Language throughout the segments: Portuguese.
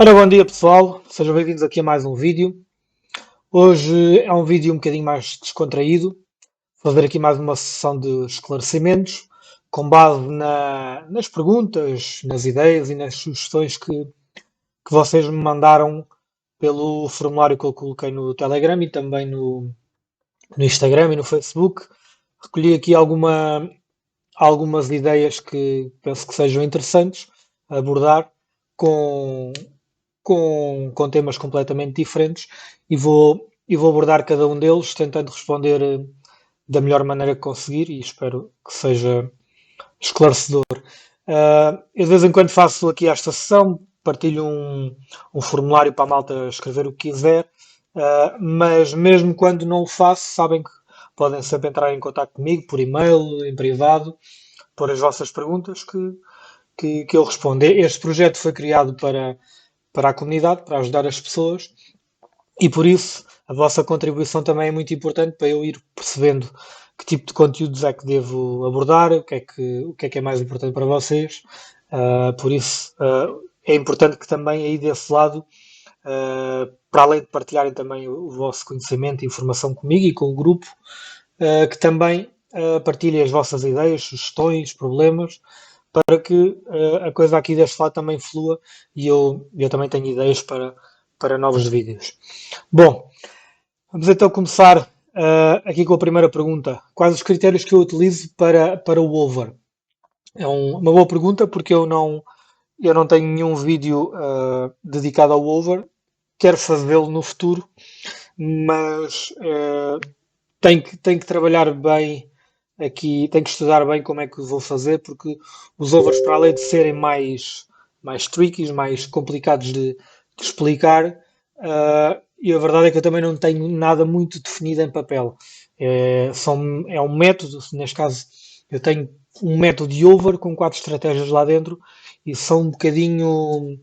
Ora, bom dia pessoal, sejam bem-vindos aqui a mais um vídeo. Hoje é um vídeo um bocadinho mais descontraído. Vou fazer aqui mais uma sessão de esclarecimentos com base nas perguntas, nas ideias e nas sugestões que vocês me mandaram pelo formulário que eu coloquei no Telegram e também no Instagram e no Facebook. Recolhi aqui algumas ideias que penso que sejam interessantes a abordar com, com temas completamente diferentes e vou abordar cada um deles tentando responder da melhor maneira que conseguir e espero que seja esclarecedor. Eu de vez em quando faço aqui esta sessão, partilho um formulário para a malta escrever o que quiser, mas mesmo quando não o faço, sabem que podem sempre entrar em contato comigo por e-mail, em privado, por as vossas perguntas que eu respondo. Este projeto foi criado para a comunidade, para ajudar as pessoas e por isso a vossa contribuição também é muito importante para eu ir percebendo que tipo de conteúdos é que devo abordar, o que é mais importante para vocês. Por isso é importante que também aí desse lado, para além de partilharem também o vosso conhecimento e informação comigo e com o grupo, que também partilhem as vossas ideias, sugestões, problemas, para que a coisa aqui deste lado também flua e eu também tenho ideias para novos vídeos. Bom, vamos então começar aqui com a primeira pergunta. Quais os critérios que eu utilizo para o over? É uma boa pergunta porque eu não tenho nenhum vídeo dedicado ao over. Quero fazê-lo no futuro, mas tenho que trabalhar bem aqui, tenho que estudar bem como é que vou fazer, porque os overs, para além de serem mais tricky, mais complicados de explicar, e a verdade é que eu também não tenho nada muito definido em papel. É um método, neste caso, eu tenho um método de over com 4 estratégias lá dentro e são um bocadinho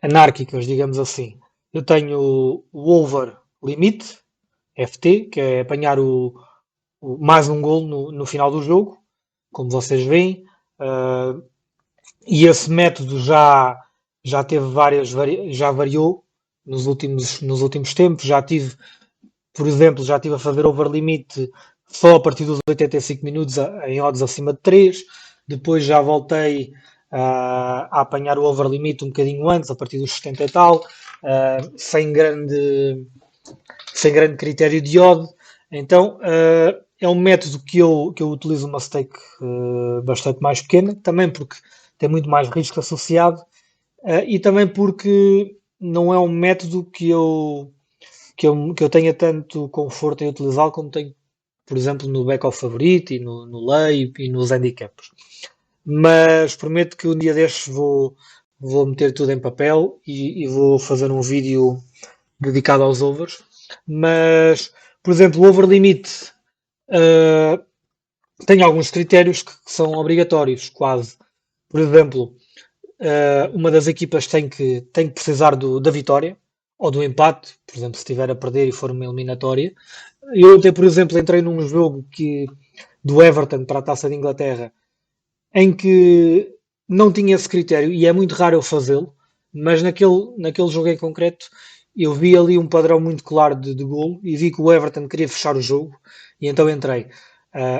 anárquicas, digamos assim. Eu tenho o over limite, FT, que é apanhar mais um gol no final do jogo, como vocês veem, e esse método já teve já variou nos últimos tempos. Por exemplo, já tive a fazer over limite só a partir dos 85 minutos em odds acima de 3. Depois já voltei a apanhar o over limite um bocadinho antes, a partir dos 70 e tal, sem grande critério de odd. Então, é um método que eu utilizo uma stake bastante mais pequena, também porque tem muito mais risco associado e também porque não é um método que eu tenha tanto conforto em utilizá-lo como tenho, por exemplo, no back-off favorito e no lay e nos handicaps. Mas prometo que um dia destes vou meter tudo em papel e vou fazer um vídeo dedicado aos overs. Mas, por exemplo, o over limit uh, tem alguns critérios que são obrigatórios, quase. Por exemplo, uma das equipas tem que precisar da vitória ou do empate, por exemplo, se estiver a perder e for uma eliminatória. Eu até, por exemplo, entrei num jogo do Everton para a Taça de Inglaterra em que não tinha esse critério e é muito raro eu fazê-lo, mas naquele jogo em concreto eu vi ali um padrão muito claro de golo e vi que o Everton queria fechar o jogo e então entrei.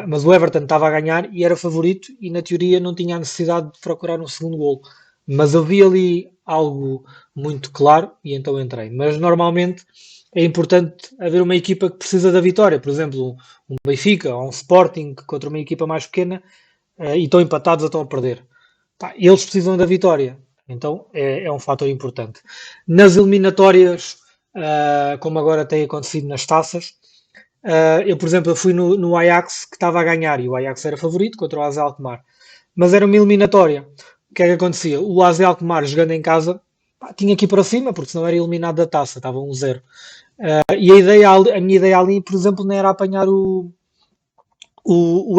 Mas o Everton estava a ganhar e era favorito e na teoria não tinha a necessidade de procurar um segundo golo. Mas eu vi ali algo muito claro e então entrei. Mas normalmente é importante haver uma equipa que precisa da vitória. Por exemplo, um Benfica ou um Sporting contra uma equipa mais pequena e estão empatados ou estão a perder. Pá, eles precisam da vitória, então é um fator importante. Nas eliminatórias, como agora tem acontecido nas taças, eu, por exemplo, eu fui no Ajax que estava a ganhar e o Ajax era favorito contra o AZ Alkmaar, mas era uma eliminatória. O que é que acontecia? O AZ Alkmaar jogando em casa pá, tinha que ir para cima porque senão era eliminado da taça, estava 1-0. E a minha ideia ali, por exemplo, não era apanhar o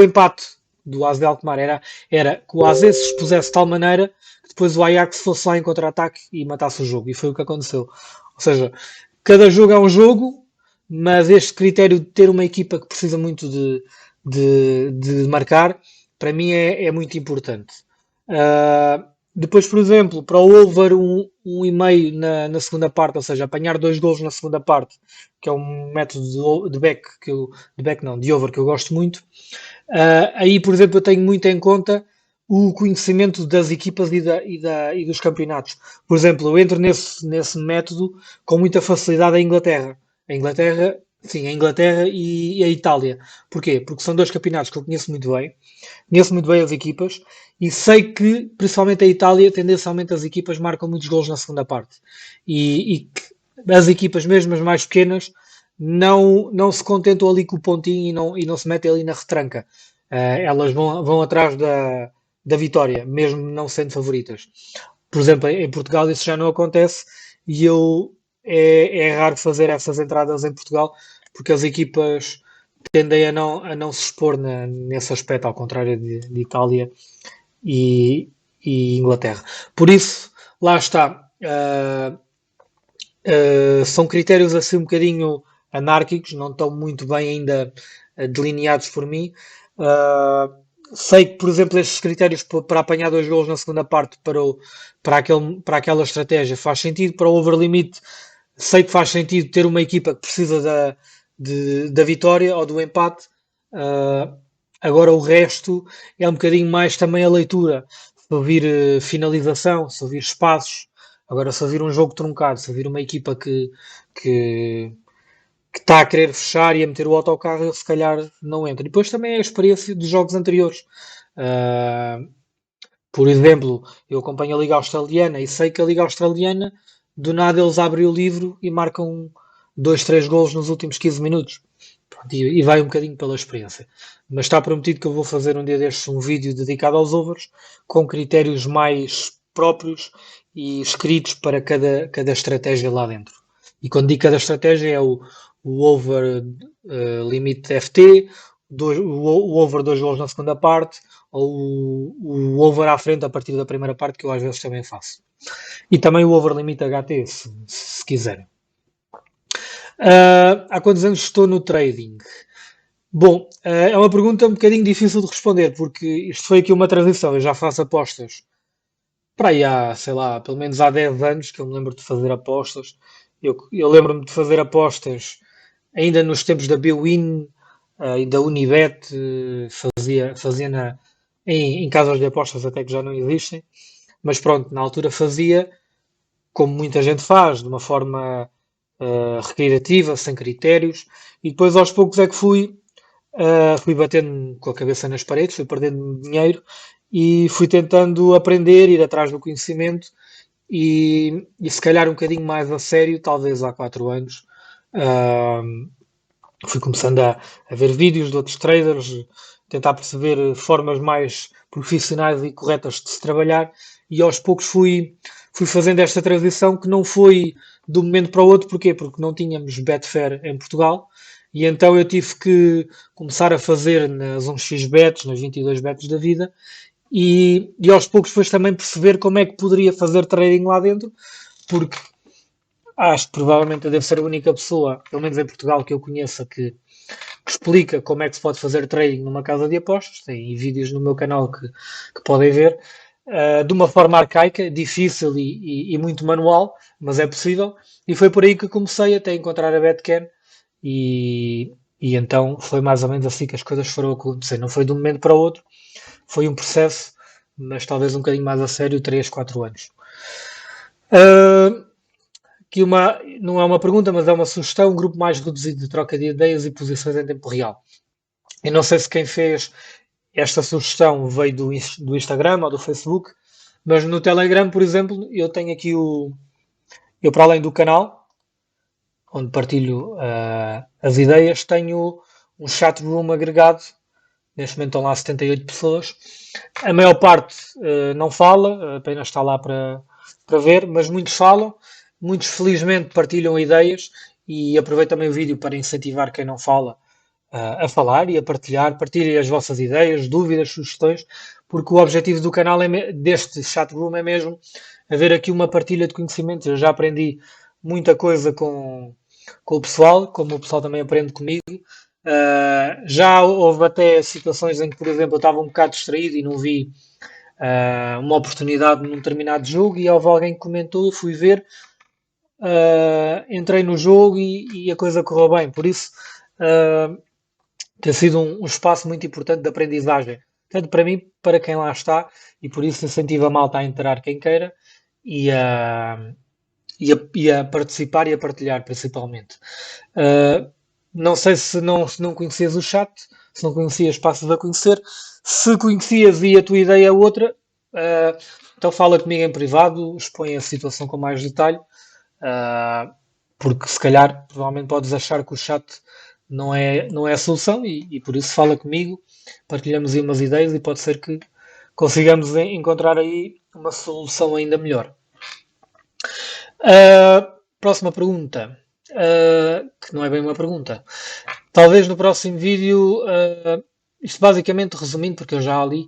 empate do AZ de Alkmaar era que o AZ se expusesse de tal maneira que depois o Ajax fosse lá em contra-ataque e matasse o jogo. E foi o que aconteceu. Ou seja, cada jogo é um jogo, mas este critério de ter uma equipa que precisa muito de marcar, para mim é muito importante. Depois, por exemplo, para o over 1,5 na segunda parte, ou seja, apanhar 2 golos na segunda parte, que é um método de back, de back não, de over que eu gosto muito. Aí, por exemplo, eu tenho muito em conta o conhecimento das equipas e dos campeonatos. Por exemplo, eu entro nesse método com muita facilidade a Inglaterra. A Inglaterra e a Itália. Porquê? Porque são dois campeonatos que eu conheço muito bem as equipas e sei que, principalmente a Itália, tendencialmente as equipas marcam muitos gols na segunda parte. E que as equipas, mesmo as mais pequenas, não se contentam ali com o pontinho e não se metem ali na retranca. Elas vão atrás da vitória, mesmo não sendo favoritas. Por exemplo, em Portugal isso já não acontece e é raro fazer essas entradas em Portugal porque as equipas tendem a não se expor nesse aspecto, ao contrário de Itália e Inglaterra. Por isso, lá está. São critérios assim um bocadinho anárquicos, não estão muito bem ainda delineados por mim. Uh, Sei que, por exemplo, estes critérios para apanhar 2 golos na segunda parte para aquela estratégia faz sentido. Para o over limit, sei que faz sentido ter uma equipa que precisa da vitória ou do empate. Uh, Agora o resto é um bocadinho mais também a leitura. Se ouvir finalização, se ouvir espaços. Agora, se ouvir um jogo truncado, se ouvir uma equipa que, que está a querer fechar e a meter o autocarro, eu se calhar não entro. E depois também é a experiência dos jogos anteriores. Uh, por exemplo, eu acompanho a Liga Australiana e sei que a Liga Australiana, do nada eles abrem o livro e marcam 2, 3 golos nos últimos 15 minutos. Pronto, e vai um bocadinho pela experiência. Mas está prometido que eu vou fazer um dia destes um vídeo dedicado aos overs, com critérios mais próprios e escritos para cada estratégia lá dentro. E quando digo cada estratégia é o over limite FT, o over 2 golos na segunda parte, ou o over à frente a partir da primeira parte, que eu às vezes também faço. E também o over limite HT, se quiserem. Há quantos anos estou no trading? Bom, é uma pergunta um bocadinho difícil de responder, porque isto foi aqui uma transição. Eu já faço apostas para aí há, sei lá, pelo menos há 10 anos que eu me lembro de fazer apostas. Eu lembro-me de fazer apostas ainda nos tempos da Bwin e da Unibet, fazia em casas de apostas até que já não existem, mas pronto, na altura fazia como muita gente faz, de uma forma recreativa, sem critérios, e depois aos poucos é que fui batendo com a cabeça nas paredes, fui perdendo dinheiro e fui tentando aprender, ir atrás do conhecimento e se calhar um bocadinho mais a sério, talvez há 4 anos. Fui começando a ver vídeos de outros traders, tentar perceber formas mais profissionais e corretas de se trabalhar e aos poucos fui fazendo esta transição que não foi de um momento para o outro. Porquê? Porque não tínhamos Betfair em Portugal e então eu tive que começar a fazer nas 1xBets, nas 22 bets da vida e aos poucos depois também perceber como é que poderia fazer trading lá dentro, porque acho que provavelmente eu devo ser a única pessoa, pelo menos em Portugal, que eu conheça que explica como é que se pode fazer trading numa casa de apostas. Tem vídeos no meu canal que podem ver. De uma forma arcaica, difícil e muito manual, mas é possível. E foi por aí que comecei até encontrar a Betcan e então foi mais ou menos assim que as coisas foram acontecer. Não foi de um momento para o outro, foi um processo, mas talvez um bocadinho mais a sério, 3, 4 anos. Aqui não é uma pergunta, mas é uma sugestão, um grupo mais reduzido de troca de ideias e posições em tempo real. Eu não sei se quem fez esta sugestão veio do Instagram ou do Facebook, mas no Telegram, por exemplo, eu tenho aqui eu para além do canal, onde partilho as ideias, tenho um chat room agregado. Neste momento estão lá 78 pessoas. A maior parte não fala, apenas está lá para ver, mas muitos falam. Muitos, felizmente, partilham ideias e aproveito também o vídeo para incentivar quem não fala a falar e a partilhar. Partilhem as vossas ideias, dúvidas, sugestões, porque o objetivo do canal, deste chat room, é mesmo haver aqui uma partilha de conhecimentos. Eu já aprendi muita coisa com o pessoal, como o pessoal também aprende comigo. Já houve até situações em que, por exemplo, eu estava um bocado distraído e não vi uma oportunidade num determinado jogo e houve alguém que comentou, eu fui ver, entrei no jogo e a coisa correu bem. Por isso, tem sido um espaço muito importante de aprendizagem, tanto para mim, para quem lá está, e por isso incentivo a malta a entrar quem queira e a participar e a partilhar, principalmente. Não sei se não conhecias o chat, se não conhecias, passas a conhecer. Se conhecias e a tua ideia é outra, então fala comigo em privado, expõe a situação com mais detalhe, porque se calhar, provavelmente podes achar que o chat não é a solução e por isso fala comigo, partilhamos aí umas ideias e pode ser que consigamos encontrar aí uma solução ainda melhor. Próxima pergunta, que não é bem uma pergunta. Talvez no próximo vídeo, isto basicamente resumindo, porque eu já a li,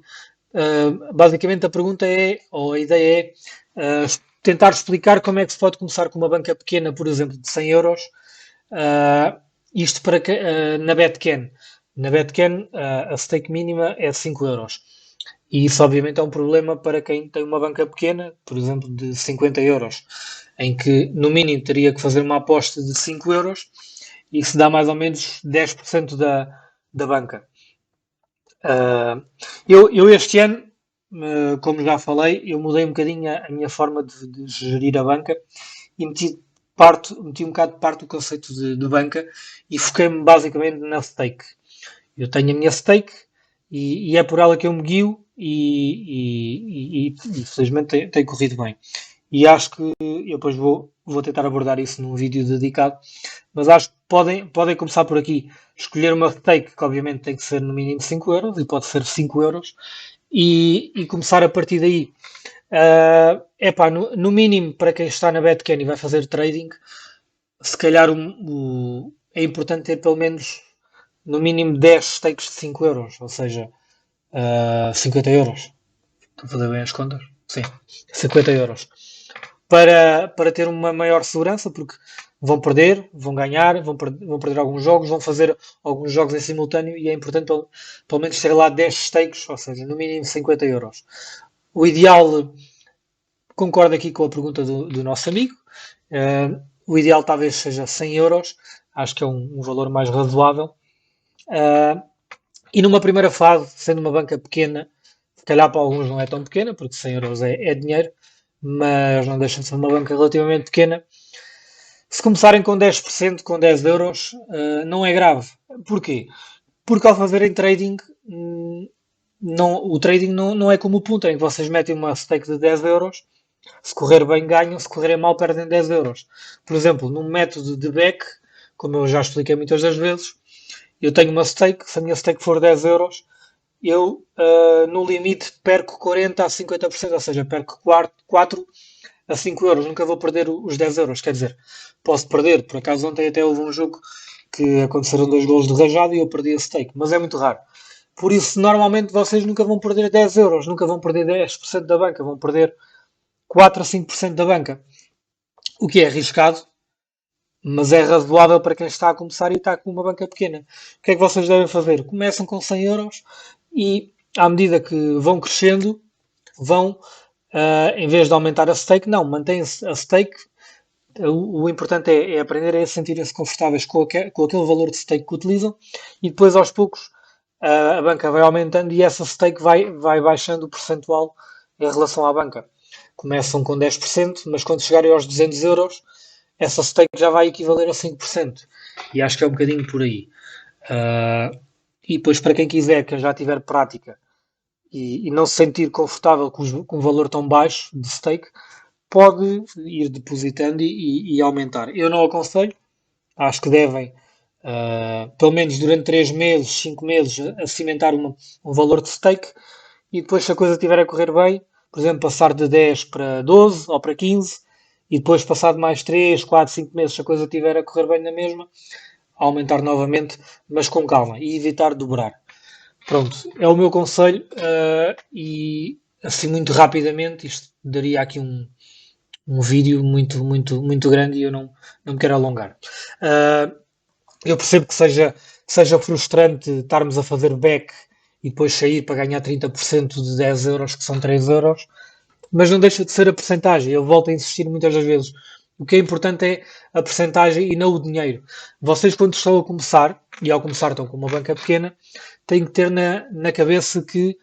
basicamente a pergunta é, ou a ideia é, tentar explicar como é que se pode começar com uma banca pequena, por exemplo, de 100 euros, isto para que, na Betcan. Na Betcan, a stake mínima é 5 euros. E isso, obviamente, é um problema para quem tem uma banca pequena, por exemplo, de 50 euros, em que, no mínimo, teria que fazer uma aposta de 5 euros e isso dá mais ou menos 10% da banca. Eu este ano, como já falei, eu mudei um bocadinho a minha forma de gerir a banca e meti um bocado de parte do conceito de banca e foquei-me basicamente na stake. Eu tenho a minha stake e é por ela que eu me guio e felizmente tem corrido bem. E acho que eu depois vou tentar abordar isso num vídeo dedicado, mas acho que podem começar por aqui. Escolher uma stake que obviamente tem que ser no mínimo 5 euros e pode ser 5 euros e começar a partir daí. No mínimo para quem está na Betcan e vai fazer trading, se calhar é importante ter pelo menos no mínimo 10 stakes de 5 euros, ou seja, 50 euros. Estou a fazer bem as contas? Sim, 50 euros. Para ter uma maior segurança, porque vão perder, vão ganhar, vão perder alguns jogos, vão fazer alguns jogos em simultâneo e é importante pelo menos ter lá 10 stakes, ou seja, no mínimo 50 euros. O ideal, concordo aqui com a pergunta do nosso amigo, o ideal talvez seja 100 euros, acho que é um valor mais razoável. E numa primeira fase, sendo uma banca pequena, se calhar para alguns não é tão pequena, porque 100 euros é dinheiro, mas não deixa de ser uma banca relativamente pequena. Se começarem com 10%, com 10 euros, não é grave. Porquê? Porque ao fazerem trading, o trading não é como o punter, em que vocês metem uma stake de 10 euros, se correr bem ganham, se correr mal perdem 10 euros. Por exemplo, num método de back, como eu já expliquei muitas das vezes, eu tenho uma stake, se a minha stake for 10 euros, eu no limite perco 40% a 50%, ou seja, perco 4 a 5 euros, nunca vou perder os 10 euros, quer dizer, posso perder, por acaso ontem até houve um jogo que aconteceram 2 golos de rajado e eu perdi a stake, mas é muito raro. Por isso, normalmente vocês nunca vão perder 10 euros, nunca vão perder 10% da banca, vão perder 4 a 5% da banca, o que é arriscado, mas é razoável para quem está a começar e está com uma banca pequena. O que é que vocês devem fazer? Começam com 100 euros e, à medida que vão crescendo, vão, em vez de aumentar a stake, não, mantém-se a stake. O importante é aprender a sentirem-se confortáveis com aquele valor de stake que utilizam e depois, aos poucos, a banca vai aumentando e essa stake vai baixando o percentual em relação à banca. Começam com 10%, mas quando chegarem aos 200 euros, essa stake já vai equivaler a 5%. E acho que é um bocadinho por aí. E depois, para quem quiser, quem já tiver prática e não se sentir confortável com um valor tão baixo de stake, pode ir depositando e aumentar. Eu não aconselho, acho que devem, pelo menos durante 3 meses, 5 meses, a cimentar um valor de stake e depois, se a coisa estiver a correr bem, por exemplo, passar de 10 para 12 ou para 15 e depois, passado mais 3, 4, 5 meses, se a coisa estiver a correr bem na mesma, aumentar novamente, mas com calma e evitar dobrar. Pronto, é o meu conselho e assim muito rapidamente, isto daria aqui um vídeo muito, muito, muito grande e eu não me quero alongar. Eu percebo que seja frustrante estarmos a fazer back e depois sair para ganhar 30% de 10 euros, que são 3 euros, mas não deixa de ser a percentagem. Eu volto a insistir muitas das vezes. O que é importante é a percentagem e não o dinheiro. Vocês, quando estão a começar, e ao começar estão com uma banca pequena, têm que ter na cabeça que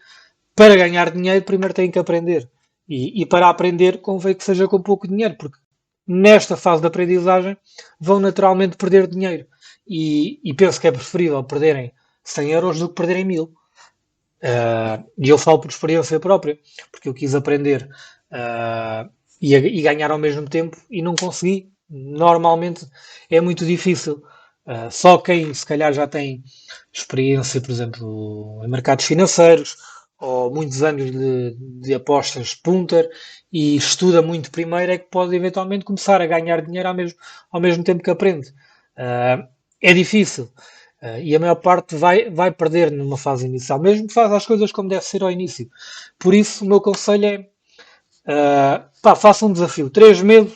para ganhar dinheiro primeiro têm que aprender. E para aprender convém que seja com pouco dinheiro, porque nesta fase de aprendizagem vão naturalmente perder dinheiro. E penso que é preferível perderem 100 euros do que perderem 1000. E eu falo por experiência própria, porque eu quis aprender e ganhar ao mesmo tempo e não consegui. Normalmente é muito difícil. Só quem se calhar já tem experiência, por exemplo, em mercados financeiros ou muitos anos de apostas punter e estuda muito primeiro é que pode eventualmente começar a ganhar dinheiro ao mesmo tempo que aprende. É difícil. E a maior parte vai perder numa fase inicial, mesmo que faça as coisas como deve ser ao início. Por isso, o meu conselho é faça um desafio. 3 meses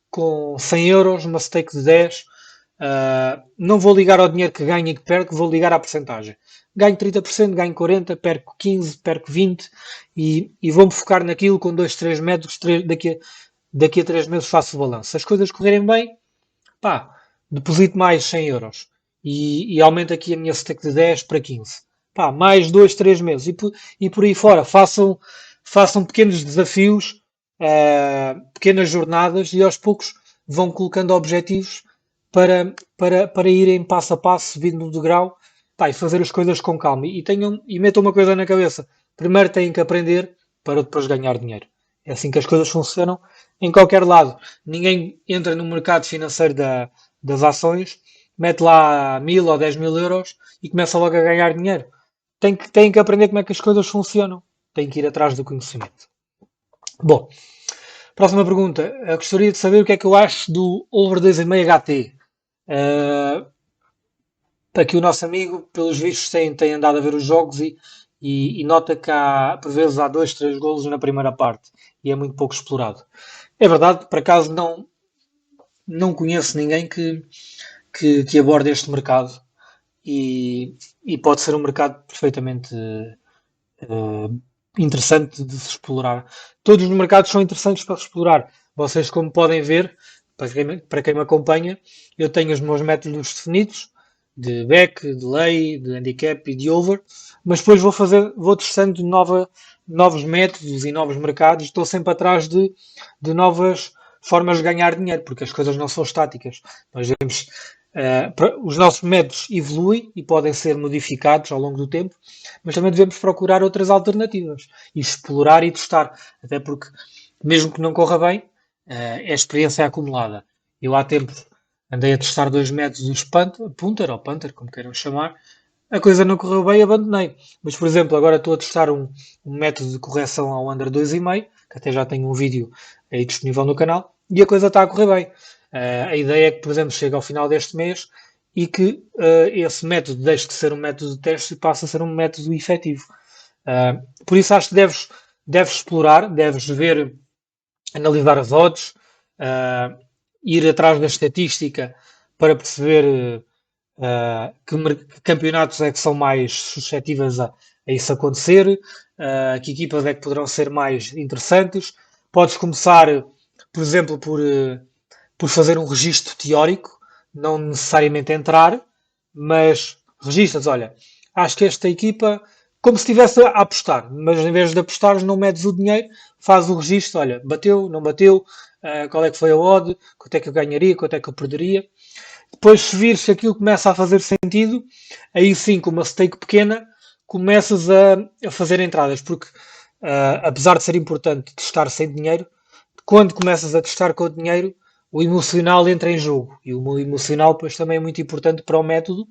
com 100 euros, uma stake de 10. Não vou ligar ao dinheiro que ganho e que perco, vou ligar à percentagem. Ganho 30%, ganho 40%, perco 15%, perco 20% e vou-me focar naquilo com 2, 3 metros. Daqui a 3 meses faço o balanço. Se as coisas correrem bem, deposito mais 100 euros e aumento aqui a minha stake de 10 para 15. Mais 2, 3 meses e por aí fora. Façam pequenos desafios, pequenas jornadas e aos poucos vão colocando objetivos para irem passo a passo, vindo do degrau, e fazer as coisas com calma. E metam uma coisa na cabeça. Primeiro têm que aprender para depois ganhar dinheiro. É assim que as coisas funcionam em qualquer lado. Ninguém entra no mercado financeiro das ações, mete lá 1000 ou 10.000 euros e começa logo a ganhar dinheiro. Têm que aprender como é que as coisas funcionam. Têm que ir atrás do conhecimento. Bom, próxima pergunta. Eu gostaria de saber o que é que eu acho do Over 2,5 HT. Aqui o nosso amigo, pelos vistos, tem andado a ver os jogos e nota que por vezes há 2, 3 golos na primeira parte e é muito pouco explorado. É verdade, por acaso não conheço ninguém que aborde este mercado e pode ser um mercado perfeitamente interessante de se explorar. Todos os mercados são interessantes para se explorar. Vocês, como podem ver, para quem me acompanha, eu tenho os meus métodos definidos de back, de lay, de handicap e de over, mas depois vou testando novos métodos e novos mercados. Estou sempre atrás de novas formas de ganhar dinheiro, porque as coisas não são estáticas. Nós vemos os nossos métodos evoluem e podem ser modificados ao longo do tempo, mas também devemos procurar outras alternativas e explorar e testar, até porque mesmo que não corra bem, é experiência acumulada. Eu há tempos andei a testar 2 métodos dos punter ou punter, como queiram chamar, a coisa não correu bem e abandonei. Mas, por exemplo, agora estou a testar um método de correção ao under 2,5, que até já tenho um vídeo aí disponível no canal, e a coisa está a correr bem. A ideia é que, por exemplo, chegue ao final deste mês e que esse método deixe de ser um método de teste e passe a ser um método efetivo. Por isso acho que deves explorar, deves ver, analisar as odds, ir atrás da estatística para perceber que campeonatos é que são mais suscetíveis a isso acontecer, que equipas é que poderão ser mais interessantes. Podes começar, por exemplo, por fazer um registro teórico, não necessariamente entrar, mas registas, olha, acho que esta equipa, como se estivesse a apostar, mas em vez de apostares não medes o dinheiro, faz o registro, olha, bateu, não bateu, qual é que foi a odd, quanto é que eu ganharia, quanto é que eu perderia. Depois, se vires que aquilo começa a fazer sentido, aí sim, com uma stake pequena, começas a fazer entradas, porque apesar de ser importante testar sem dinheiro, quando começas a testar com o dinheiro, o emocional entra em jogo. E o emocional, pois, também é muito importante para o método.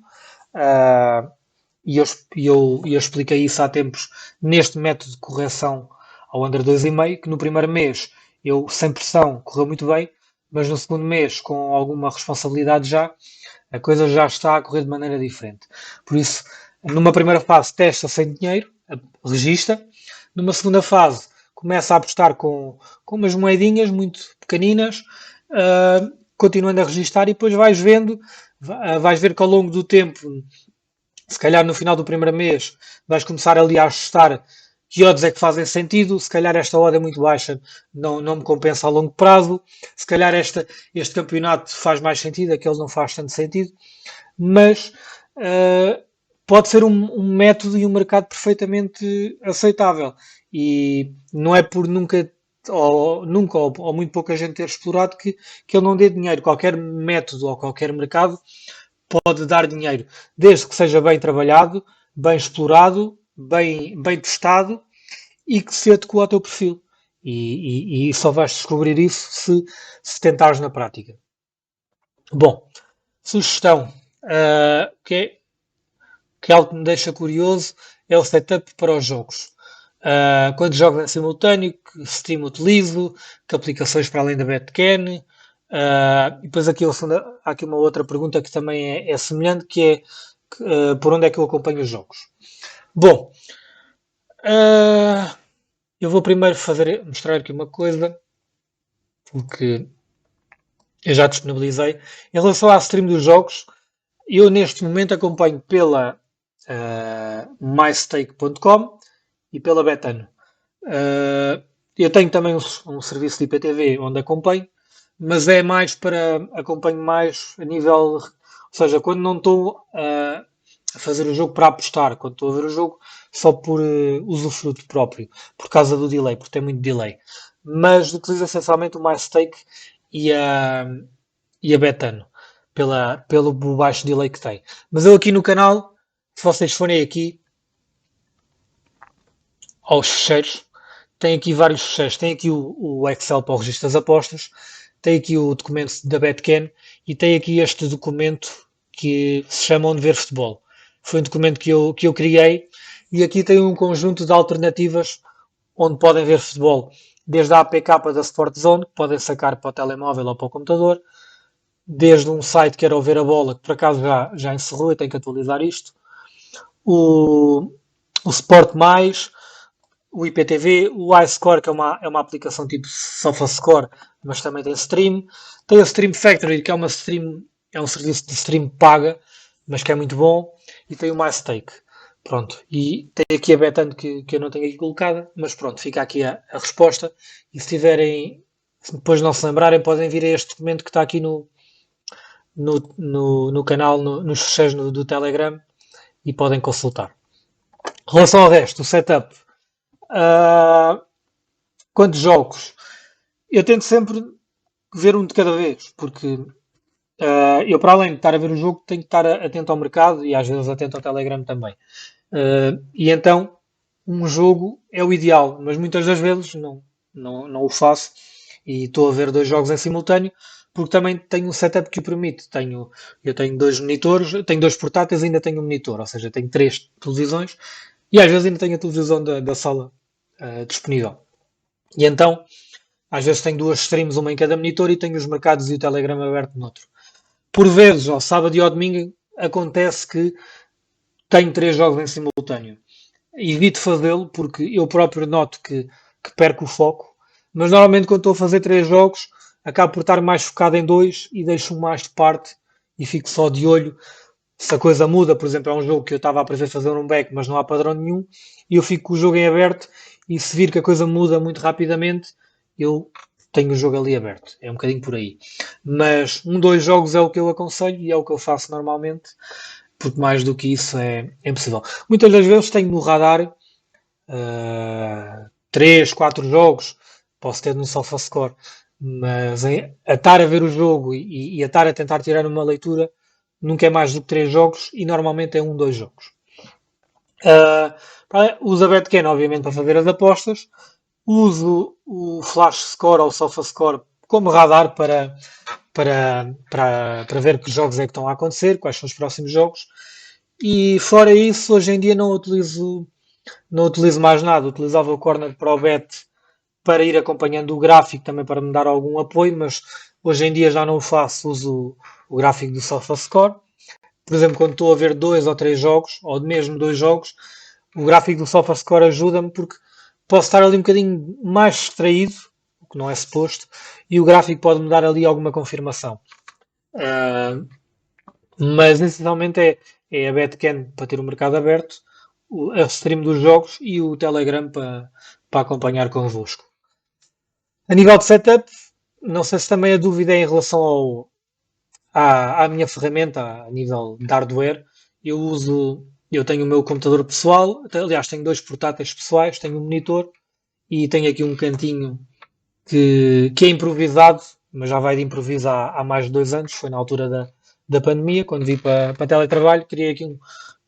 E eu expliquei isso há tempos neste método de correção ao under 2,5, que no primeiro mês eu, sem pressão, correu muito bem, mas no segundo mês, com alguma responsabilidade já, a coisa já está a correr de maneira diferente. Por isso, numa primeira fase, testa sem dinheiro, registra. Numa segunda fase, começa a apostar com umas moedinhas muito pequeninas, continuando a registar e depois vais ver que ao longo do tempo Se calhar no final do primeiro mês vais começar ali a ajustar que odds é que fazem sentido. Se calhar esta odd é muito baixa, não me compensa a longo prazo. Se calhar este campeonato faz mais sentido, aquele não faz tanto sentido. Mas pode ser um método e um mercado perfeitamente aceitável. E não é por nunca ou muito pouca gente ter explorado que ele não dê dinheiro. Qualquer método ou qualquer mercado pode dar dinheiro, desde que seja bem trabalhado, bem explorado, bem testado e que se adequa ao teu perfil. E só vais descobrir isso se tentares na prática. Bom, sugestão, que é algo que me deixa curioso, é o setup para os jogos. Quando jogo em simultâneo, que stream utilizo, que aplicações para além da Betcan. E depois aqui, há aqui uma outra pergunta que também é semelhante, que é por onde é que eu acompanho os jogos. Bom, eu vou primeiro mostrar aqui uma coisa, porque eu já disponibilizei. Em relação à stream dos jogos, eu neste momento acompanho pela mystake.com e pela Betano. Eu tenho também um serviço de IPTV onde acompanho, mas é mais acompanho mais a nível, ou seja, quando não estou a fazer o jogo para apostar, quando estou a ver o jogo só por usufruto próprio, por causa do delay, porque tem muito delay. Mas utilizo essencialmente o MyStake e a Betano, pelo baixo delay que tem. Mas eu aqui no canal, se vocês forem aqui aos fecheiros, tem aqui vários fecheiros. Tem aqui o Excel para o registro das apostas, tem aqui o documento da Betcan e tem aqui este documento que se chama Onde Ver Futebol. Foi um documento que eu criei e aqui tem um conjunto de alternativas onde podem ver futebol. Desde a APK da Sport Zone, que podem sacar para o telemóvel ou para o computador, desde um site que era o Ver a Bola, que por acaso já encerrou e tenho que atualizar isto, o Sport Mais, o IPTV, o iScore, que é uma aplicação tipo SofaScore, mas também tem stream. Tem o Stream Factory, que é um serviço de stream paga, mas que é muito bom. E tem o MyStake. Pronto. E tem aqui a Betano que eu não tenho aqui colocada, mas pronto, fica aqui a resposta. E se depois não se lembrarem, podem vir a este documento que está aqui no canal, nos fecheiros do Telegram e podem consultar. Em relação ao resto, o setup, quantos jogos? Eu tento sempre ver um de cada vez, porque eu, para além de estar a ver o jogo, tenho que estar atento ao mercado e às vezes atento ao Telegram também. E então, um jogo é o ideal, mas muitas das vezes não o faço e estou a ver dois jogos em simultâneo, porque também tenho um setup que o permite. Eu tenho dois monitores, tenho dois portáteis e ainda tenho um monitor, ou seja, tenho três televisões e às vezes ainda tenho a televisão da sala disponível. E então, às vezes tenho duas streams, uma em cada monitor e tenho os mercados e o Telegram aberto no outro. Por vezes, ao sábado e ao domingo, acontece que tenho três jogos em simultâneo. Evito fazê-lo porque eu próprio noto que perco o foco, mas normalmente quando estou a fazer três jogos, acabo por estar mais focado em dois e deixo um mais de parte e fico só de olho. Se a coisa muda, por exemplo, é um jogo que eu estava a prever fazer um back, mas não há padrão nenhum, e eu fico com o jogo em aberto e se vir que a coisa muda muito rapidamente, eu tenho o jogo ali aberto. É um bocadinho por aí. Mas dois jogos é o que eu aconselho e é o que eu faço normalmente, porque mais do que isso é impossível. Muitas das vezes tenho no radar 3, 4 jogos, posso ter no SofaScore, mas a estar a ver o jogo e a estar a tentar tirar uma leitura nunca é mais do que 3 jogos e normalmente é 2 jogos. Uso a Betcan, obviamente, para fazer as apostas. Uso o Flash Score ou o SofaScore como radar para ver que jogos é que estão a acontecer, quais são os próximos jogos. E fora isso, hoje em dia não utilizo mais nada. Utilizava o Corner Pro Bet para ir acompanhando o gráfico, também para me dar algum apoio, mas hoje em dia já não o faço. Uso o gráfico do SofaScore. Por exemplo, quando estou a ver 2 ou 3 jogos, ou mesmo 2 jogos, o gráfico do SofaScore ajuda-me porque posso estar ali um bocadinho mais distraído, o que não é suposto, e o gráfico pode-me dar ali alguma confirmação. Mas essencialmente é a Betcam para ter o mercado aberto, a stream dos jogos e o Telegram para acompanhar convosco. A nível de setup, não sei se também a dúvida é em relação à minha ferramenta, a nível de hardware. Eu tenho o meu computador pessoal, aliás, tenho dois portáteis pessoais, tenho um monitor e tenho aqui um cantinho que é improvisado, mas já vai de improviso há mais de 2 anos, foi na altura da pandemia, quando vim para teletrabalho, criei aqui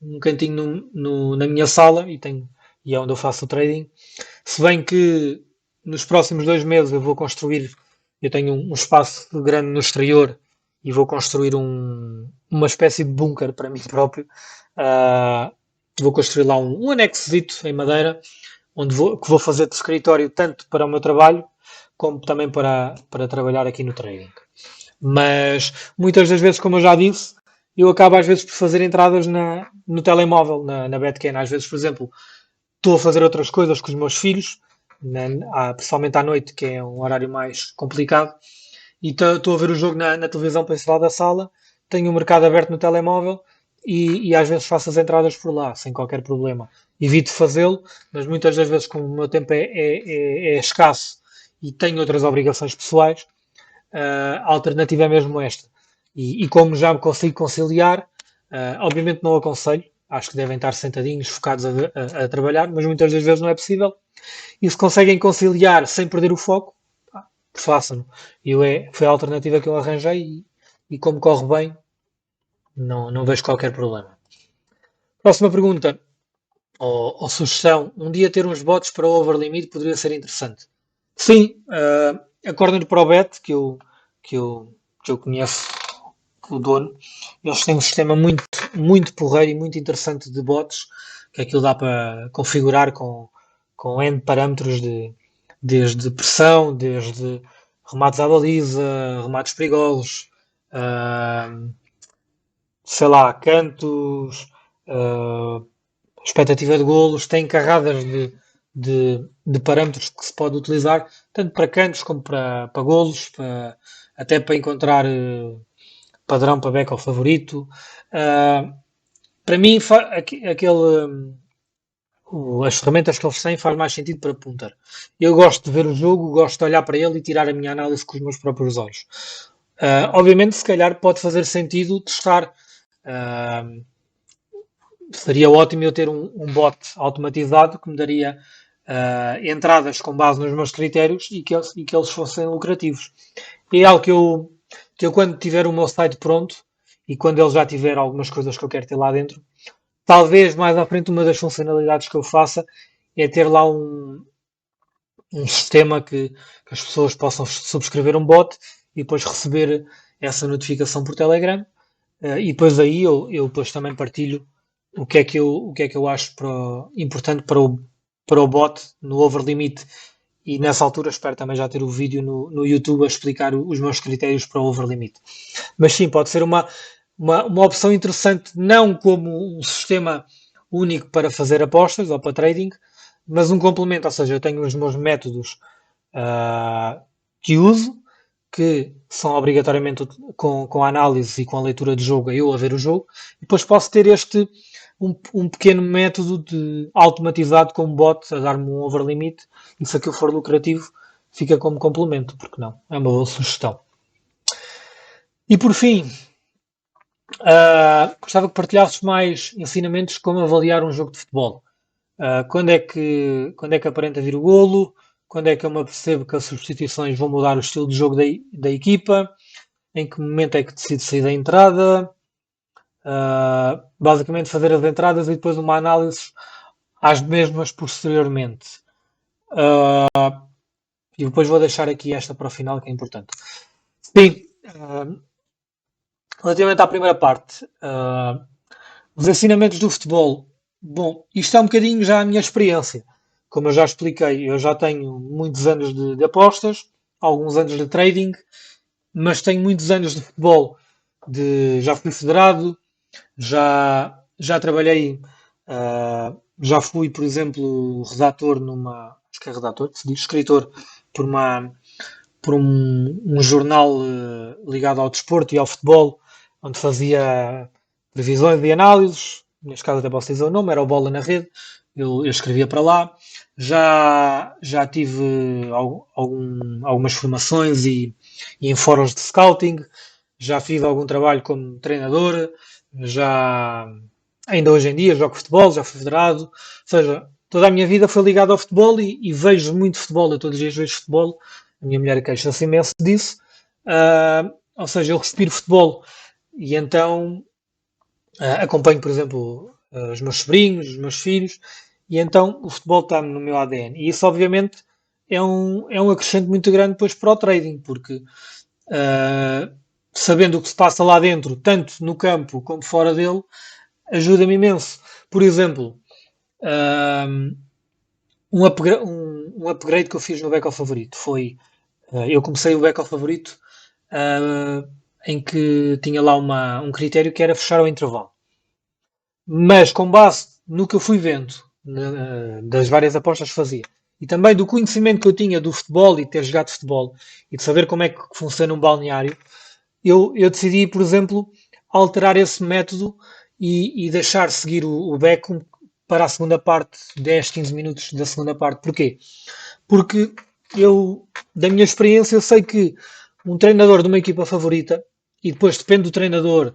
um cantinho na minha sala e é onde eu faço o trading. Se bem que nos próximos 2 meses eu tenho um espaço grande no exterior e vou construir uma espécie de bunker para mim próprio. Ah, vou construir lá um anexozito em madeira, que vou fazer de escritório tanto para o meu trabalho como também para trabalhar aqui no trading. Mas muitas das vezes, como eu já disse, eu acabo às vezes por fazer entradas no telemóvel, na Betcam. Às vezes, por exemplo, estou a fazer outras coisas com os meus filhos, principalmente à noite, que é um horário mais complicado, e estou a ver o jogo na televisão principal da sala, tenho o mercado aberto no telemóvel e às vezes faço as entradas por lá, sem qualquer problema. Evito fazê-lo, mas muitas das vezes, como o meu tempo é escasso e tenho outras obrigações pessoais, a alternativa é mesmo esta. E como já me consigo conciliar, obviamente não aconselho, acho que devem estar sentadinhos, focados a trabalhar, mas muitas das vezes não é possível. E se conseguem conciliar sem perder o foco, façam-no. Foi a alternativa que eu arranjei e como corre bem, não vejo qualquer problema. Próxima pergunta, ou sugestão. Um dia ter uns bots para o overlimit poderia ser interessante. Sim, a Corner Pro Bet, que eu, que eu conheço, o dono, eles têm um sistema muito porreiro e muito interessante de bots, que aquilo dá para configurar com N parâmetros desde pressão, desde remates à baliza, remates perigosos, uh, sei lá, cantos, uh, expectativa de golos, tem carradas de parâmetros que se pode utilizar, tanto para cantos como para golos, até para encontrar padrão para back ao favorito. Para mim, as ferramentas que eles têm faz mais sentido para punter. Eu gosto de ver o jogo, gosto de olhar para ele e tirar a minha análise com os meus próprios olhos. Obviamente, se calhar pode fazer sentido testar. Seria ótimo eu ter um bot automatizado que me daria entradas com base nos meus critérios e que eles fossem lucrativos. E é algo que eu quando tiver o meu site pronto e quando ele já tiver algumas coisas que eu quero ter lá dentro, talvez mais à frente uma das funcionalidades que eu faça é ter lá um sistema que as pessoas possam subscrever um bot e depois receber essa notificação por Telegram. E depois aí eu depois também partilho o que é que eu acho importante para o bot no overlimit. E nessa altura espero também já ter o vídeo no YouTube a explicar os meus critérios para o overlimit. Mas sim, pode ser uma opção interessante, não como um sistema único para fazer apostas ou para trading, mas um complemento, ou seja, eu tenho os meus métodos que uso, que são obrigatoriamente com a análise e com a leitura de jogo, eu a ver o jogo, e depois posso ter um pequeno método automatizado com um bot a dar-me um overlimit, e se aquilo for lucrativo, fica como complemento, porque não? É uma boa sugestão. E por fim, gostava que partilhasses mais ensinamentos como avaliar um jogo de futebol. Quando é que aparenta vir o golo? Quando é que eu me apercebo que as substituições vão mudar o estilo de jogo da equipa? Em que momento é que decido sair da entrada? Basicamente fazer as entradas e depois uma análise às mesmas posteriormente. E depois vou deixar aqui esta para o final, que é importante. Sim, relativamente à primeira parte, os ensinamentos do futebol. Bom, isto é um bocadinho já a minha experiência. Como eu já expliquei, eu já tenho muitos anos de apostas, alguns anos de trading, mas tenho muitos anos de futebol. Já fui federado, já trabalhei, já fui, por exemplo, redator acho que é redator, se diz, escritor, por, por um jornal ligado ao desporto e ao futebol, onde fazia previsões e análises, neste caso até posso dizer o nome, era o Bola na Rede, eu escrevia para lá. Já tive algumas formações e em fóruns de scouting, já fiz algum trabalho como treinador, já ainda hoje em dia jogo futebol, já fui federado, ou seja, toda a minha vida foi ligada ao futebol e vejo muito futebol, eu todos os dias vejo futebol, a minha mulher queixa-se imenso disso, ou seja, eu respiro futebol e então acompanho, por exemplo, os meus sobrinhos, os meus filhos, e então o futebol está no meu ADN. E isso, obviamente, é um acrescente muito grande depois para o trading, porque uh, sabendo o que se passa lá dentro, tanto no campo como fora dele, ajuda-me imenso. Por exemplo, uh, um upgrade que eu fiz no Back ao Favorito foi, eu comecei o Back ao Favorito uh, em que tinha lá um critério que era fechar ao intervalo. Mas com base no que eu fui vendo, das várias apostas que fazia, e também do conhecimento que eu tinha do futebol e de ter jogado futebol e de saber como é que funciona um balneário, eu decidi, por exemplo, alterar esse método e deixar seguir o Beckham para a segunda parte, 10, 15 minutos da segunda parte. Porquê? Porque eu, da minha experiência, eu sei que um treinador de uma equipa favorita, e depois depende do treinador,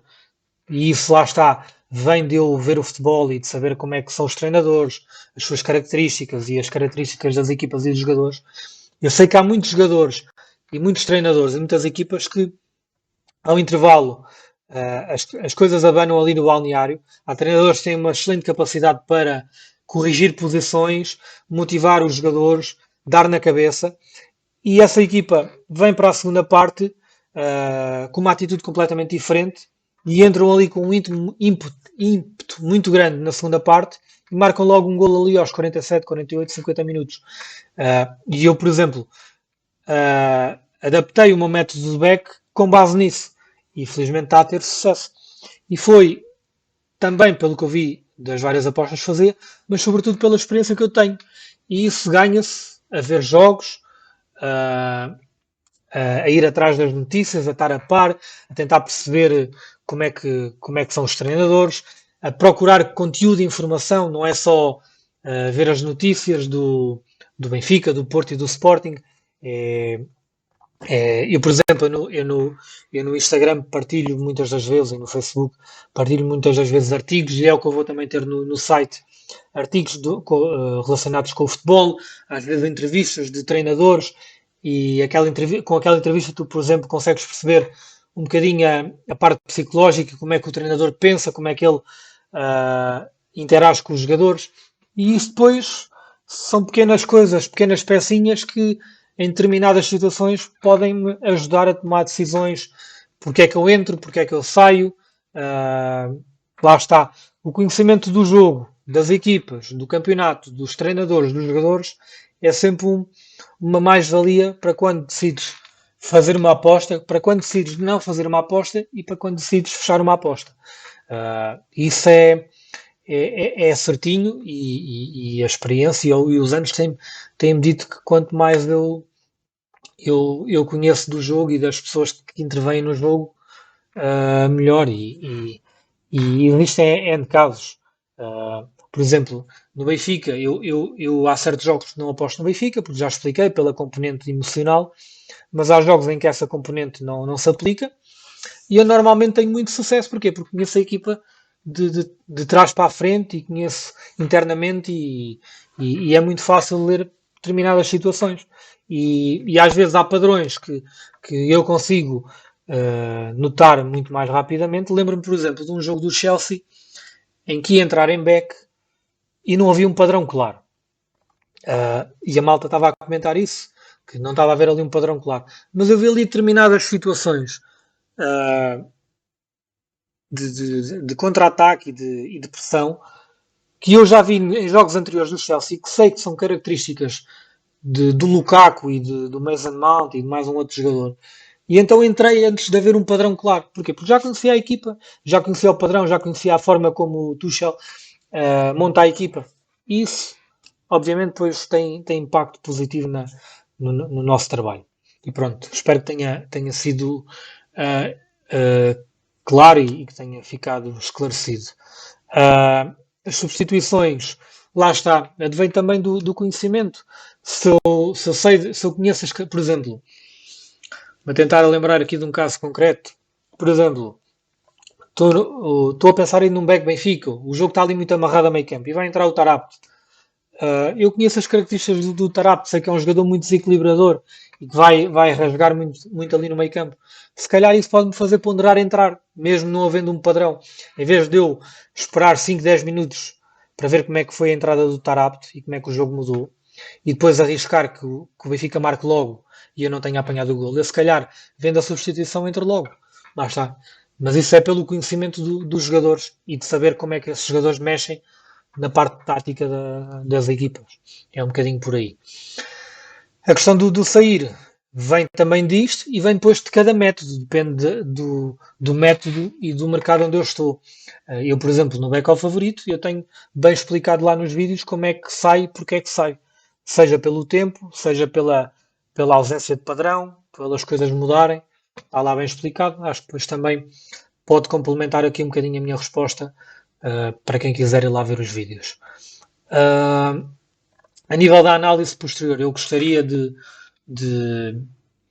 e isso lá está, vem de eu ver o futebol e de saber como é que são os treinadores, as suas características e as características das equipas e dos jogadores. Eu sei que há muitos jogadores e muitos treinadores e muitas equipas que, ao intervalo, as coisas abanam ali no balneário. Há treinadores que têm uma excelente capacidade para corrigir posições, motivar os jogadores, dar na cabeça. E essa equipa vem para a segunda parte com uma atitude completamente diferente e entram ali com um ímpeto muito grande na segunda parte e marcam logo um gol ali aos 47, 48, 50 minutos. E eu, por exemplo, adaptei o meu método de back com base nisso e felizmente está a ter sucesso. E foi também pelo que eu vi das várias apostas que fazia, mas sobretudo pela experiência que eu tenho. E isso ganha-se a ver jogos, uh, a ir atrás das notícias, a estar a par, a tentar perceber como é que são os treinadores, a procurar conteúdo e informação, não é só ver as notícias do Benfica, do Porto e do Sporting. É, eu, por exemplo, eu no Instagram partilho muitas das vezes, e no Facebook partilho muitas das vezes artigos, e é o que eu vou também ter no site, artigos relacionados com o futebol, às vezes entrevistas de treinadores, e com aquela entrevista tu, por exemplo, consegues perceber um bocadinho a parte psicológica, como é que o treinador pensa, como é que ele interage com os jogadores, e isso depois são pequenas coisas, pequenas pecinhas que em determinadas situações podem me ajudar a tomar decisões, porque é que eu entro, porque é que eu saio, lá está, o conhecimento do jogo, das equipas, do campeonato, dos treinadores, dos jogadores, é sempre uma mais-valia para quando decides fazer uma aposta, para quando decides não fazer uma aposta e para quando decides fechar uma aposta. Isso é certinho e a experiência e os anos têm-me dito que quanto mais eu conheço do jogo e das pessoas que intervêm no jogo, melhor. E isto é de casos. Por exemplo, no Benfica, eu há certos jogos que não aposto no Benfica, porque já expliquei pela componente emocional, mas há jogos em que essa componente não se aplica e eu normalmente tenho muito sucesso. Porquê? Porque conheço a equipa de trás para a frente e conheço internamente e é muito fácil ler determinadas situações. E às vezes há padrões que eu consigo notar muito mais rapidamente. Lembro-me, por exemplo, de um jogo do Chelsea em que ia entrar em back e não havia um padrão claro. E a malta estava a comentar isso, que não estava a ver ali um padrão claro. Mas eu vi ali determinadas situações uh, de contra-ataque e de pressão que eu já vi em jogos anteriores do Chelsea, que sei que são características do Lukaku e do Mason Mount e de mais um outro jogador. E então entrei antes de haver um padrão claro. Porquê? Porque já conhecia a equipa, já conhecia o padrão, já conhecia a forma como o Tuchel monta a equipa. E isso, obviamente, depois tem impacto positivo no nosso trabalho. E pronto, espero que tenha sido uh, claro e que tenha ficado esclarecido. As substituições, lá está, advém também do conhecimento. Se eu conheço, por exemplo, vou tentar lembrar aqui de um caso concreto, por exemplo, estou a pensar em num back Benfica, o jogo está ali muito amarrado a meio campo e vai entrar o Tarapte. Eu conheço as características do Tarapte, sei que é um jogador muito desequilibrador e que vai rasgar muito ali no meio campo. Se calhar isso pode-me fazer ponderar entrar, mesmo não havendo um padrão. Em vez de eu esperar 5, 10 minutos para ver como é que foi a entrada do Tarapte e como é que o jogo mudou, e depois arriscar que o Benfica marque logo e eu não tenha apanhado o gol. Eu se calhar, vendo a substituição, entro logo. Lá está. Mas isso é pelo conhecimento dos jogadores e de saber como é que esses jogadores mexem na parte tática das equipas. É um bocadinho por aí. A questão do sair vem também disto e vem depois de cada método, depende do método e do mercado onde eu estou. Eu, por exemplo, no back ao favorito, eu tenho bem explicado lá nos vídeos como é que sai e porque é que sai. Seja pelo tempo, seja pela ausência de padrão, pelas coisas mudarem. Está lá bem explicado. Acho que depois também pode complementar aqui um bocadinho a minha resposta para quem quiser ir lá ver os vídeos. A nível da análise posterior, eu gostaria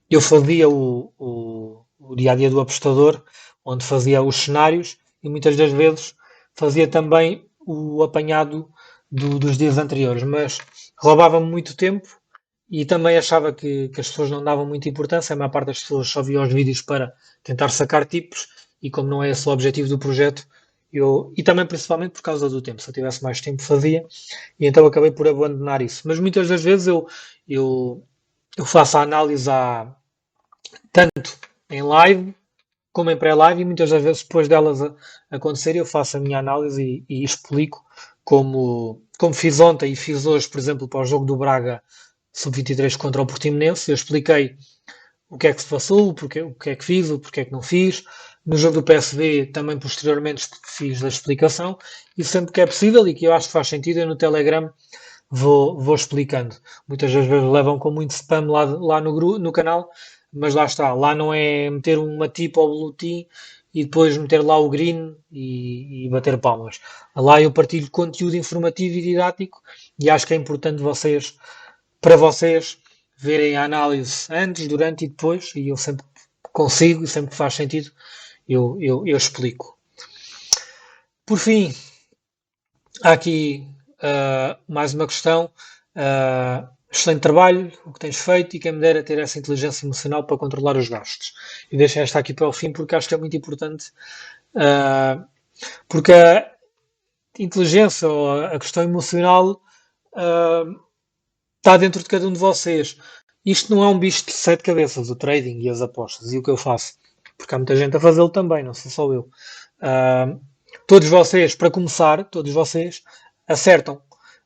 eu fazia o dia a dia do apostador, onde fazia os cenários e muitas das vezes fazia também o apanhado dos dias anteriores, mas roubava-me muito tempo e também achava que as pessoas não davam muita importância. A maior parte das pessoas só via os vídeos para tentar sacar tipos e como não é esse o objetivo do projeto, e também principalmente por causa do tempo, se eu tivesse mais tempo fazia, e então acabei por abandonar isso. Mas muitas das vezes eu, eu faço a análise tanto em live como em pré-live e muitas das vezes depois delas acontecer eu faço a minha análise e explico como fiz ontem e fiz hoje, por exemplo, para o jogo do Braga Sub-23 contra o Portimonense. Eu expliquei o que é que se passou, o que é que fiz, o porquê é que não fiz. No jogo do PSV também posteriormente fiz a explicação e sempre que é possível e que eu acho que faz sentido eu no Telegram vou explicando. Muitas das vezes levam com muito spam lá no canal, mas lá está. Lá não é meter uma tip ou blue team e depois meter lá o green e bater palmas. Lá eu partilho conteúdo informativo e didático e acho que é importante para vocês verem a análise antes, durante e depois, e eu sempre consigo, sempre que faz sentido, eu explico. Por fim, há aqui mais uma questão. Excelente trabalho, o que tens feito e quem me dera ter essa inteligência emocional para controlar os gastos. E deixo esta aqui para o fim porque acho que é muito importante, porque a inteligência ou a questão emocional está dentro de cada um de vocês. Isto não é um bicho de sete cabeças, o trading e as apostas, e o que eu faço. Porque há muita gente a fazê-lo também, não sou só eu. Todos vocês, para começar, todos vocês acertam.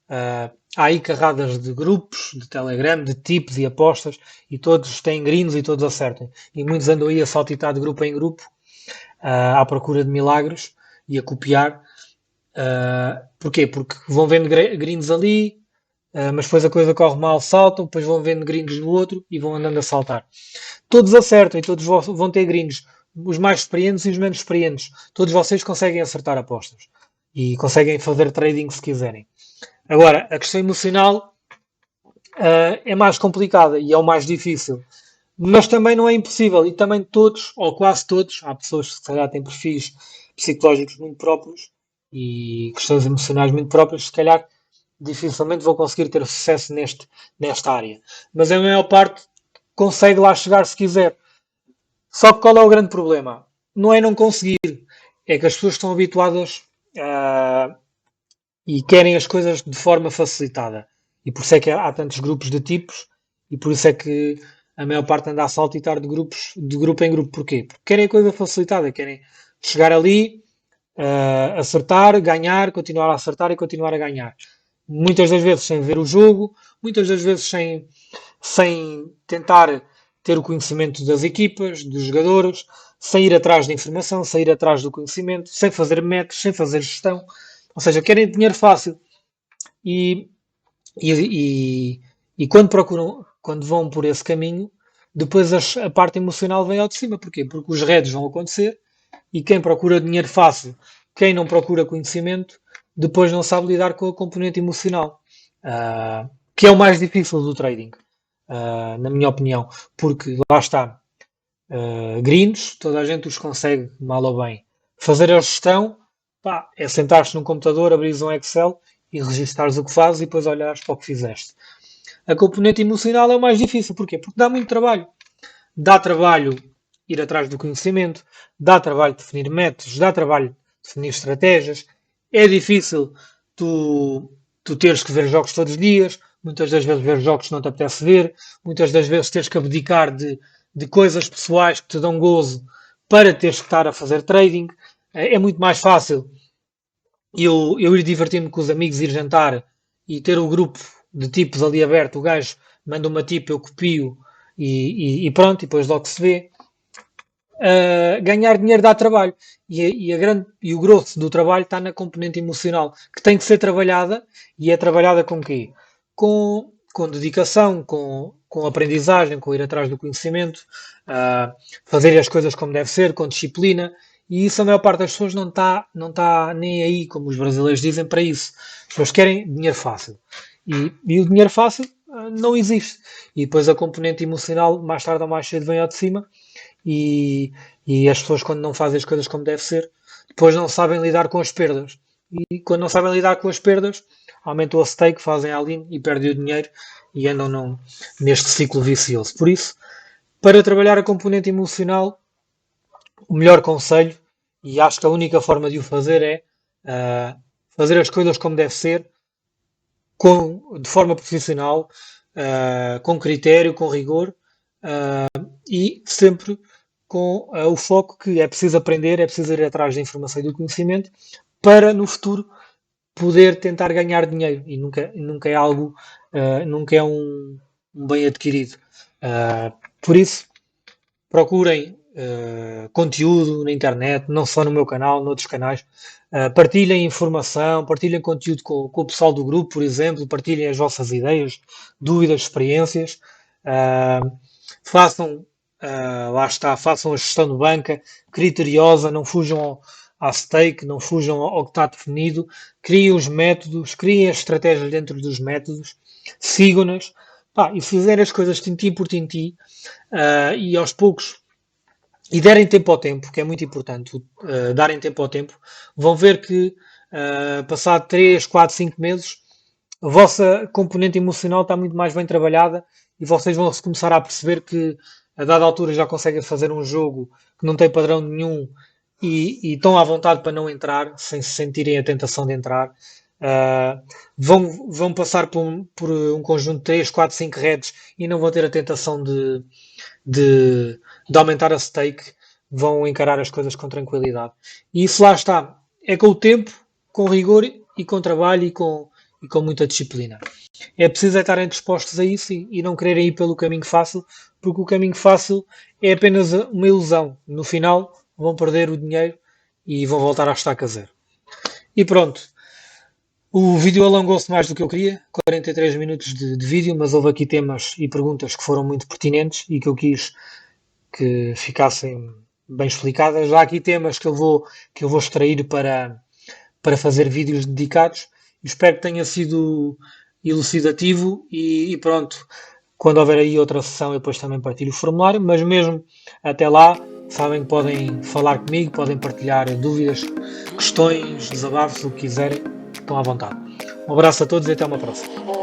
Há aí carradas de grupos, de Telegram, de tipos e apostas, e todos têm gringos e todos acertam. E muitos andam aí a saltitar de grupo em grupo, à procura de milagres e a copiar. Porquê? Porque vão vendo gringos ali, mas depois a coisa corre mal, saltam, depois vão vendo gringos no outro e vão andando a saltar. Todos acertam e todos vão ter gringos, os mais experientes e os menos experientes. Todos vocês conseguem acertar apostas e conseguem fazer trading se quiserem. Agora, a questão emocional é mais complicada e é o mais difícil. Mas também não é impossível. E também todos, ou quase todos, há pessoas que se calhar têm perfis psicológicos muito próprios e questões emocionais muito próprias, se calhar dificilmente vou conseguir ter sucesso nesta área. Mas a maior parte consegue lá chegar se quiser. Só que qual é o grande problema? Não é não conseguir, é que as pessoas estão habituadas e querem as coisas de forma facilitada. E por isso é que há tantos grupos de tipos e por isso é que a maior parte anda a saltitar de grupo em grupo. Porquê? Porque querem a coisa facilitada, querem chegar ali, acertar, ganhar, continuar a acertar e continuar a ganhar. Muitas das vezes sem ver o jogo, muitas das vezes sem tentar ter o conhecimento das equipas, dos jogadores, sem ir atrás da informação, sem ir atrás do conhecimento, sem fazer métodos, sem fazer gestão. Ou seja, querem dinheiro fácil. E, e quando procuram, quando vão por esse caminho, depois a parte emocional vem ao de cima. Porquê? Porque os heads vão acontecer E quem procura dinheiro fácil, quem não procura conhecimento, depois não sabe lidar com a componente emocional, que é o mais difícil do trading, na minha opinião, porque lá está, greens, toda a gente os consegue, mal ou bem. Fazer a gestão, pá, é sentar-te num computador, abrir um Excel e registares o que fazes e depois olhares para o que fizeste. A componente emocional é o mais difícil, porquê? Porque dá muito trabalho. Dá trabalho ir atrás do conhecimento, dá trabalho definir métodos, dá trabalho definir estratégias. É difícil tu teres que ver jogos todos os dias, muitas das vezes ver jogos que não te apetece ver, muitas das vezes teres que abdicar de coisas pessoais que te dão gozo para teres que estar a fazer trading. É muito mais fácil eu ir divertir-me com os amigos, ir jantar e ter o grupo de tipos ali aberto. O gajo manda uma tip, eu copio e pronto, e depois logo se vê. Ganhar dinheiro dá trabalho e o grosso do trabalho está na componente emocional, que tem que ser trabalhada e é trabalhada com quê? Com dedicação, com aprendizagem, com ir atrás do conhecimento, fazer as coisas como deve ser, com disciplina. E isso a maior parte das pessoas não tá nem aí, como os brasileiros dizem, para isso. As pessoas querem dinheiro fácil. E o dinheiro fácil não existe. E depois a componente emocional, mais tarde ou mais cedo, vem ao de cima e, e as pessoas, quando não fazem as coisas como deve ser, depois não sabem lidar com as perdas. E quando não sabem lidar com as perdas, aumentam o stake, fazem all-in e perdem o dinheiro e andam neste ciclo vicioso. Por isso, para trabalhar a componente emocional, o melhor conselho, e acho que a única forma de o fazer é fazer as coisas como deve ser, de forma profissional, com critério, com rigor, e sempre com o foco que é preciso aprender, é preciso ir atrás da informação e do conhecimento para no futuro poder tentar ganhar dinheiro e nunca é algo, nunca é um bem adquirido. Por isso, procurem conteúdo na internet, não só no meu canal, noutros canais. Partilhem informação, partilhem conteúdo com o pessoal do grupo, por exemplo, partilhem as vossas ideias, dúvidas, experiências. Façam, lá está, façam a gestão de banca criteriosa, não fujam à stake, não fujam ao que está definido, criem os métodos, criem as estratégias dentro dos métodos, sigam-nas, e se fizerem as coisas tintim por tintim, e aos poucos, e derem tempo ao tempo, que é muito importante, darem tempo ao tempo, vão ver que, passado 3, 4, 5 meses, a vossa componente emocional está muito mais bem trabalhada e vocês vão começar a perceber que a dada altura já conseguem fazer um jogo que não tem padrão nenhum e estão à vontade para não entrar, sem se sentirem a tentação de entrar. Vão passar por um conjunto de 3, 4, 5 redes e não vão ter a tentação de aumentar a stake, vão encarar as coisas com tranquilidade. E isso lá está. É com o tempo, com rigor e com trabalho e com muita disciplina. É preciso estarem dispostos a isso e não quererem ir pelo caminho fácil, porque o caminho fácil é apenas uma ilusão. No final vão perder o dinheiro e vão voltar à estaca zero. E pronto. O vídeo alongou-se mais do que eu queria, 43 minutos de vídeo, mas houve aqui temas e perguntas que foram muito pertinentes e que eu quis que ficassem bem explicadas. Já há aqui temas que eu vou extrair para fazer vídeos dedicados. Espero que tenha sido elucidativo e pronto. Quando houver aí outra sessão, eu depois também partilho o formulário, mas mesmo até lá, sabem que podem falar comigo, podem partilhar dúvidas, questões, desabafos, o que quiserem, estão à vontade. Um abraço a todos e até uma próxima.